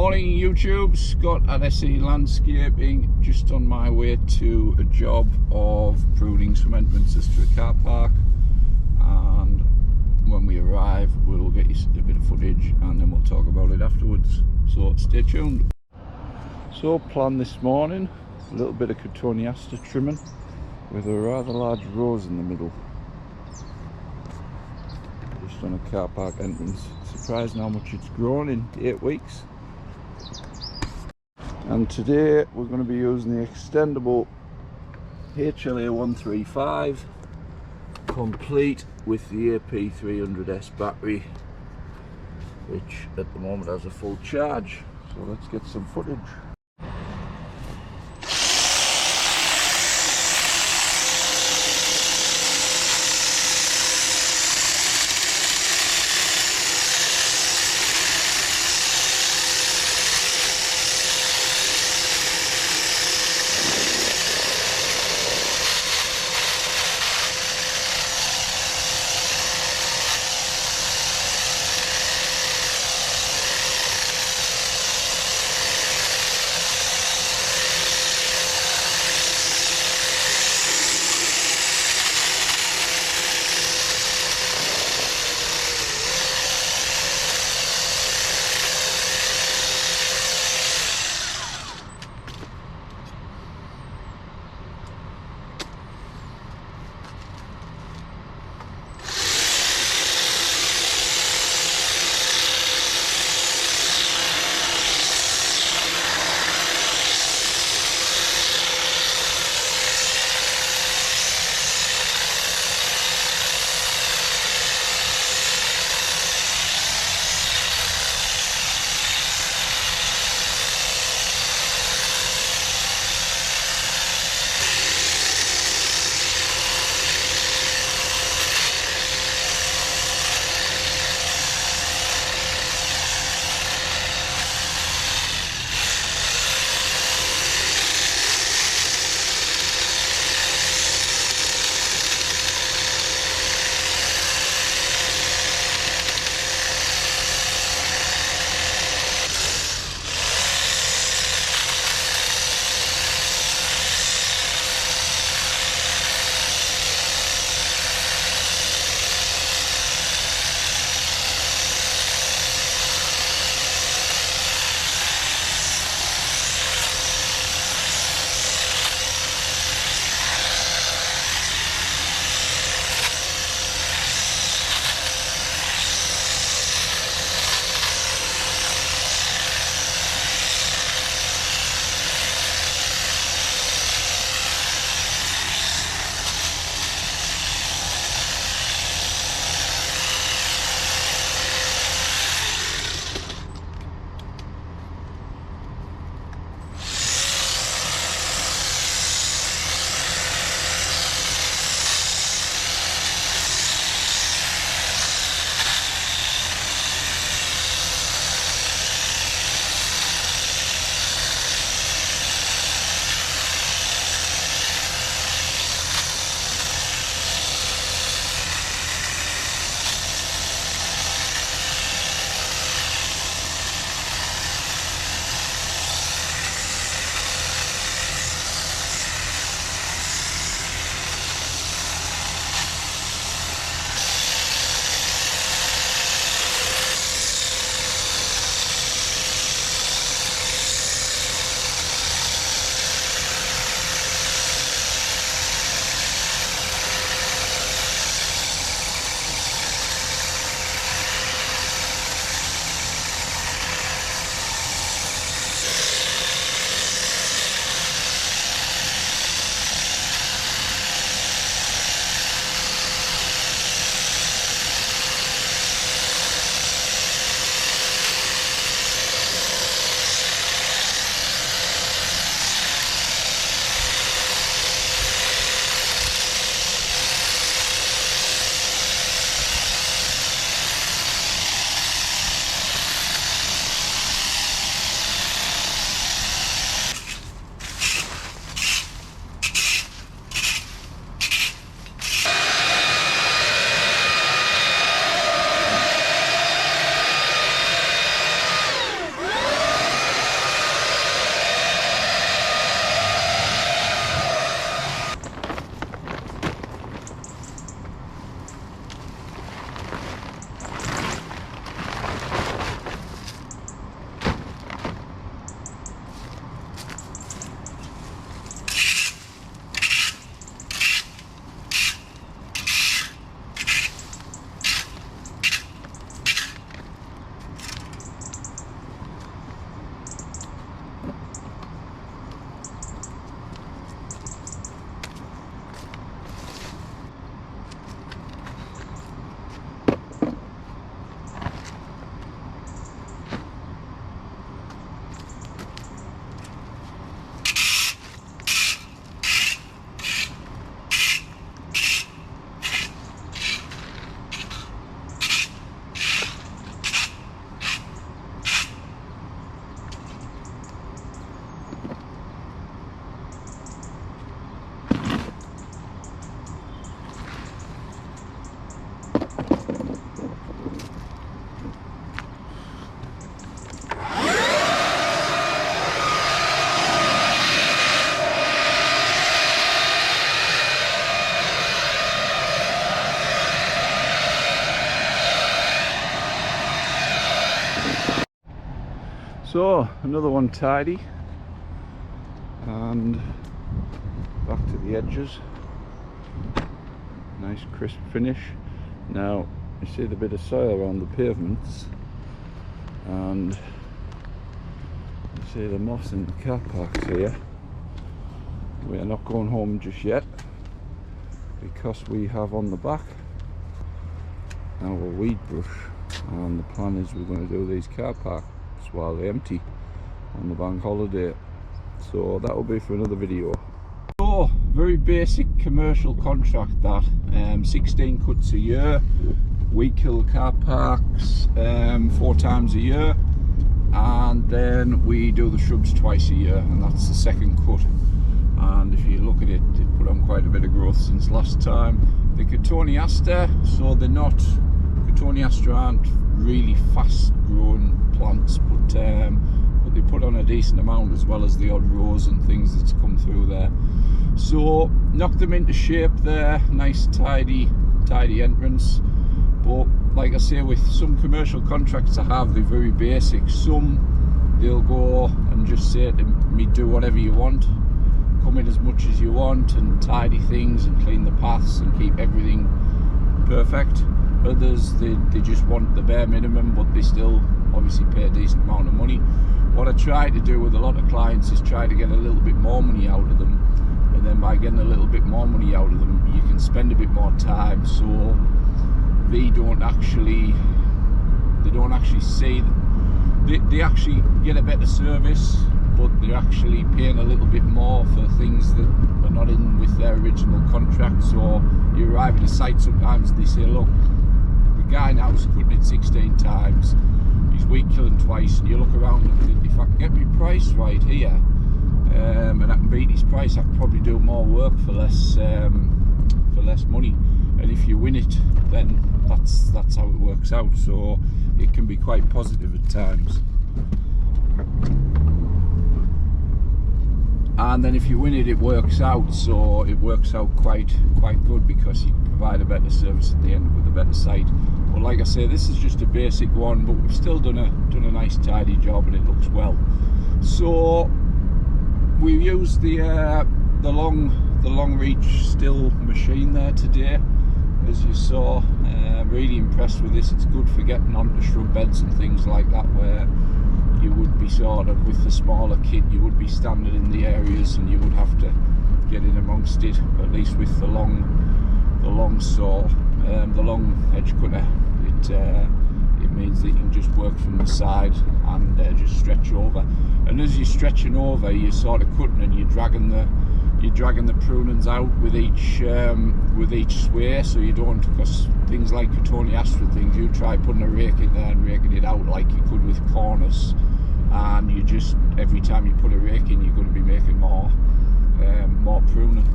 Morning YouTube, Scott at SE Landscaping, just on my way to a job of pruning some entrances to a car park, and when we arrive we'll get you a bit of footage and then we'll talk about it afterwards, so stay tuned. So plan this morning, a little bit of Cotoneaster trimming with a rather large rose in the middle, just on a car park entrance. Surprising how much it's grown in 8 weeks. And today we're going to be using the extendable HLA 135 complete with the AP300S battery, which at the moment has a full charge. So let's get some footage. So another one tidy, and back to the edges. Nice crisp finish. Now you see the bit of soil around the pavements, and you see the moss in the car parks here. We are not going home just yet, because we have on the back our weed brush, and the plan is we're going to do these car parks while they're empty on the bank holiday. So that will be for another video. So very basic commercial contract that, 16 cuts a year. We kill car parks 4 times a year, and then we do the shrubs twice a year, and that's the second cut. And if you look at it, they've put on quite a bit of growth since last time. The Cotoneaster, so they're not, Cotoneaster aren't really fast growing plants, but they put on a decent amount, as well as the odd rose and things that's come through there. So knocked them into shape there, nice tidy entrance. But like I say, with some commercial contracts I have, they're very basic. Some they'll go and just say to me, do whatever you want, come in as much as you want and tidy things and clean the paths and keep everything perfect. Others, they just want the bare minimum, but they still obviously pay a decent amount of money. What I try to do with a lot of clients is try to get a little bit more money out of them, and then by getting a little bit more money out of them, you can spend a bit more time, so they don't actually see that they actually get a better service, but they're actually paying a little bit more for things that are not in with their original contract. So you arrive at a site, sometimes they say, look, the guy now is cutting it 16 times, he's weed killing twice, and you look around and think, if I can get my price right here, and I can beat his price, I can probably do more work for less money. And if you win it, then that's how it works out. So it can be quite positive at times. And then if you win it, it works out. So it works out quite good, because you can provide a better service at the end with a better site. But like I say, this is just a basic one, but we've still done a nice tidy job, and it looks well. So we used the long reach still machine there today, as you saw. Really impressed with this. It's good for getting onto shrub beds and things like that, where you would be sort of, with the smaller kit, you would be standing in the areas and you would have to get in amongst it. At least with the long saw, the long edge cutter, it means that you can just work from the side and just stretch over. And as you're stretching over, you're sort of cutting and you're dragging the prunings out with each sway, so you don't, because things like Cotoneaster things, you try putting a rake in there and raking it out like you could with cornus, and you just, every time you put a rake in, you're going to be making more pruning.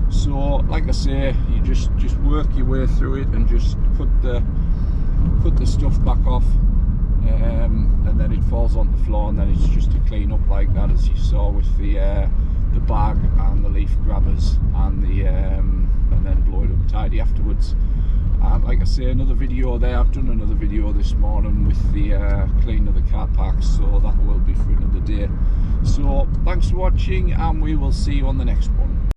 So like I say, you just work your way through it and just cut the stuff back off, and then it falls on the floor, and then it's just to clean up like that, as you saw with the bag and the leaf grabbers, and then blow it up tidy afterwards. And like I say, another video there, I've done another video this morning with the cleaning of the car parks, so that will be for another day. So thanks for watching, and we will see you on the next one.